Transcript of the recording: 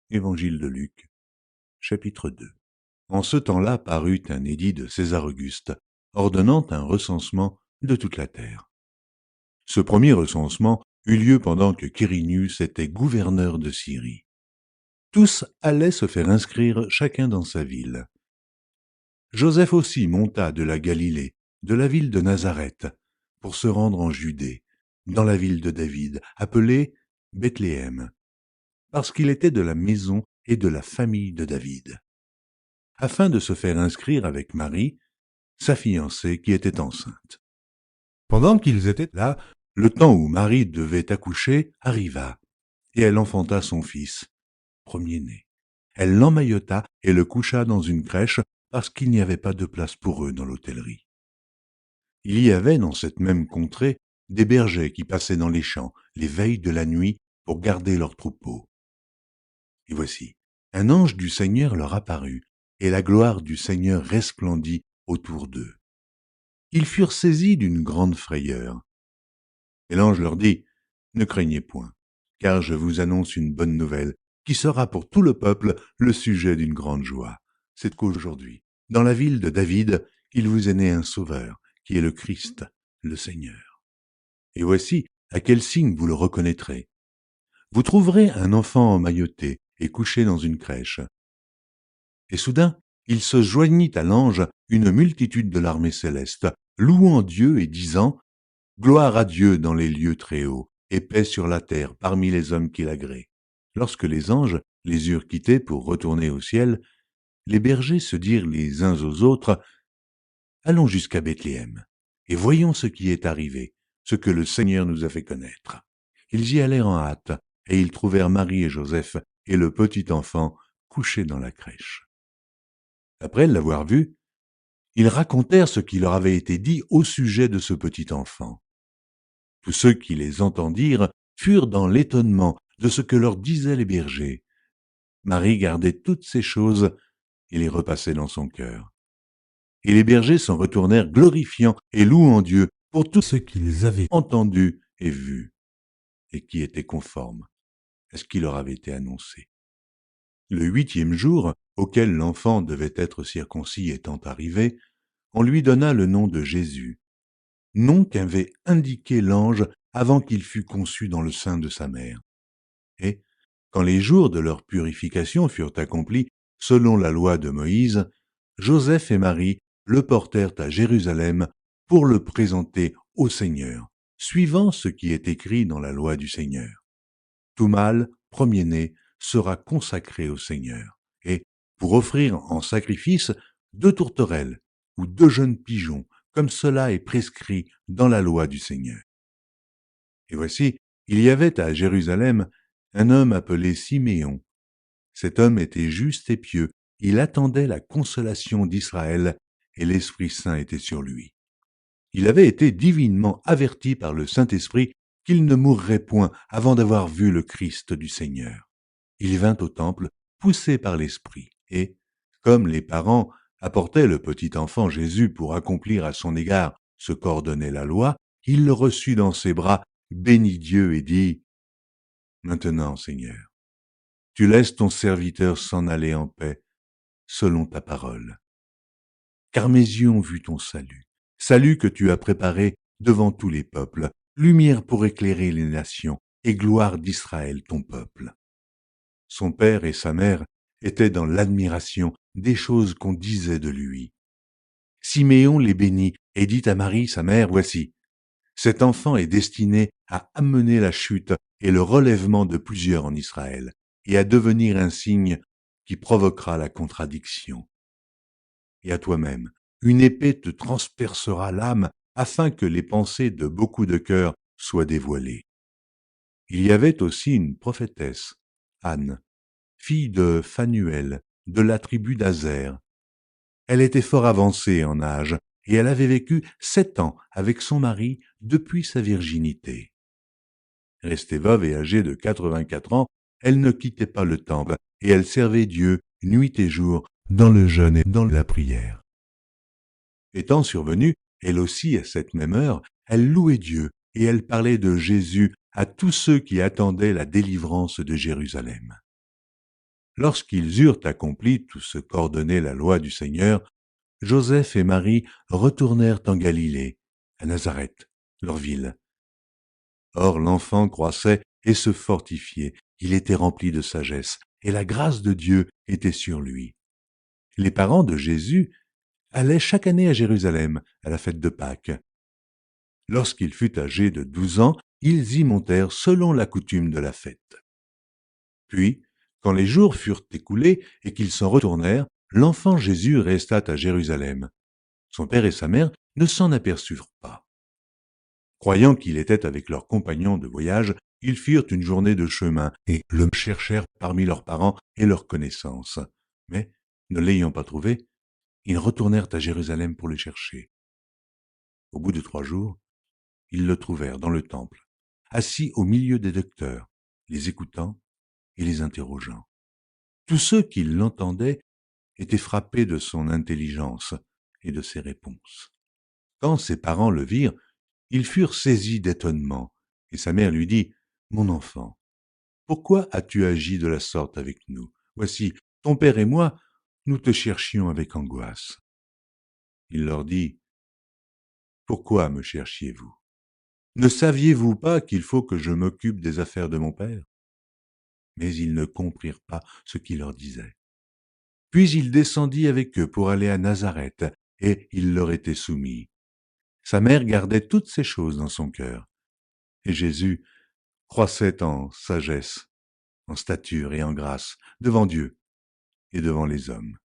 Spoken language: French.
Évangile de Luc, chapitre 2. En ce temps-là parut un édit de César Auguste, ordonnant un recensement de toute la terre. Ce premier recensement eut lieu pendant que Quirinius était gouverneur de Syrie. Tous allaient se faire inscrire chacun dans sa ville. Joseph aussi monta de la Galilée, de la ville de Nazareth, pour se rendre en Judée, dans la ville de David, appelée Bethléem, parce qu'il était de la maison et de la famille de David, afin de se faire inscrire avec Marie, sa fiancée qui était enceinte. Pendant qu'ils étaient là, le temps où Marie devait accoucher arriva, et elle enfanta son fils, premier-né. Elle l'emmaillota et le coucha dans une crèche parce qu'il n'y avait pas de place pour eux dans l'hôtellerie. Il y avait dans cette même contrée des bergers qui passaient dans les champs les veilles de la nuit pour garder leurs troupeaux. Et voici, un ange du Seigneur leur apparut, et la gloire du Seigneur resplendit autour d'eux. Ils furent saisis d'une grande frayeur. Et l'ange leur dit, « Ne craignez point, car je vous annonce une bonne nouvelle, qui sera pour tout le peuple le sujet d'une grande joie. C'est qu'aujourd'hui, dans la ville de David, il vous est né un sauveur, qui est le Christ, le Seigneur. Et voici à quel signe vous le reconnaîtrez. Vous trouverez un enfant emmailloté et couché dans une crèche. » Et soudain, il se joignit à l'ange une multitude de l'armée céleste, louant Dieu et disant « Gloire à Dieu dans les lieux très hauts, et paix sur la terre parmi les hommes qu'il agrée. » Lorsque les anges les eurent quittés pour retourner au ciel, les bergers se dirent les uns aux autres « Allons jusqu'à Bethléem, et voyons ce qui est arrivé, ce que le Seigneur nous a fait connaître. » Ils y allèrent en hâte, et ils trouvèrent Marie et Joseph et le petit enfant couché dans la crèche. Après l'avoir vu, ils racontèrent ce qui leur avait été dit au sujet de ce petit enfant. Tous ceux qui les entendirent furent dans l'étonnement de ce que leur disaient les bergers. Marie gardait toutes ces choses et les repassait dans son cœur. Et les bergers s'en retournèrent glorifiant et louant Dieu pour tout ce qu'ils avaient entendu et vu, et qui était conforme à ce qui leur avait été annoncé. Le 8e jour, auquel l'enfant devait être circoncis étant arrivé, on lui donna le nom de Jésus, nom qu'avait indiqué l'ange avant qu'il fût conçu dans le sein de sa mère. Et, quand les jours de leur purification furent accomplis, selon la loi de Moïse, Joseph et Marie le portèrent à Jérusalem pour le présenter au Seigneur, suivant ce qui est écrit dans la loi du Seigneur. Tout mâle, premier-né, sera consacré au Seigneur, et pour offrir en sacrifice 2 tourterelles ou 2 jeunes pigeons, comme cela est prescrit dans la loi du Seigneur. Et voici, il y avait à Jérusalem un homme appelé Siméon. Cet homme était juste et pieux, il attendait la consolation d'Israël, et l'Esprit Saint était sur lui. Il avait été divinement averti par le Saint-Esprit qu'il ne mourrait point avant d'avoir vu le Christ du Seigneur. Il vint au temple, poussé par l'Esprit, et, comme les parents apportaient le petit enfant Jésus pour accomplir à son égard ce qu'ordonnait la loi, il le reçut dans ses bras, bénit Dieu et dit « Maintenant, Seigneur, tu laisses ton serviteur s'en aller en paix, selon ta parole. Car mes yeux ont vu ton salut, salut que tu as préparé devant tous les peuples, lumière pour éclairer les nations et gloire d'Israël ton peuple. » Son père et sa mère étaient dans l'admiration des choses qu'on disait de lui. Siméon les bénit et dit à Marie, sa mère, « Voici, cet enfant est destiné à amener la chute et le relèvement de plusieurs en Israël, et à devenir un signe qui provoquera la contradiction. Et à toi-même, une épée te transpercera l'âme afin que les pensées de beaucoup de cœurs soient dévoilées. » Il y avait aussi une prophétesse, Anne, fille de Phanuel, de la tribu d'Azer. Elle était fort avancée en âge, et elle avait vécu 7 ans avec son mari depuis sa virginité. Restée veuve et âgée de 84 ans, elle ne quittait pas le temple, et elle servait Dieu nuit et jour dans le jeûne et dans la prière. Étant survenue, elle aussi à cette même heure, elle louait Dieu, et elle parlait de Jésus à tous ceux qui attendaient la délivrance de Jérusalem. Lorsqu'ils eurent accompli tout ce qu'ordonnait la loi du Seigneur, Joseph et Marie retournèrent en Galilée, à Nazareth, leur ville. Or l'enfant croissait et se fortifiait, il était rempli de sagesse, et la grâce de Dieu était sur lui. Les parents de Jésus allaient chaque année à Jérusalem, à la fête de Pâques. Lorsqu'il fut âgé de 12 ans, ils y montèrent selon la coutume de la fête. Puis, quand les jours furent écoulés et qu'ils s'en retournèrent, l'enfant Jésus resta à Jérusalem. Son père et sa mère ne s'en aperçurent pas. Croyant qu'il était avec leurs compagnons de voyage, ils firent une journée de chemin et le cherchèrent parmi leurs parents et leurs connaissances. Mais, ne l'ayant pas trouvé, ils retournèrent à Jérusalem pour le chercher. Au bout de 3 jours, ils le trouvèrent dans le temple, assis au milieu des docteurs, les écoutant et les interrogeant. Tous ceux qui l'entendaient étaient frappés de son intelligence et de ses réponses. Quand ses parents le virent, ils furent saisis d'étonnement, et sa mère lui dit, « Mon enfant, pourquoi as-tu agi de la sorte avec nous? Voici, ton père et moi, nous te cherchions avec angoisse. » Il leur dit, « Pourquoi me cherchiez-vous? Ne saviez-vous pas qu'il faut que je m'occupe des affaires de mon père? » Mais ils ne comprirent pas ce qu'il leur disait. Puis il descendit avec eux pour aller à Nazareth, et il leur était soumis. Sa mère gardait toutes ces choses dans son cœur. Et Jésus croissait en sagesse, en stature et en grâce devant Dieu et devant les hommes.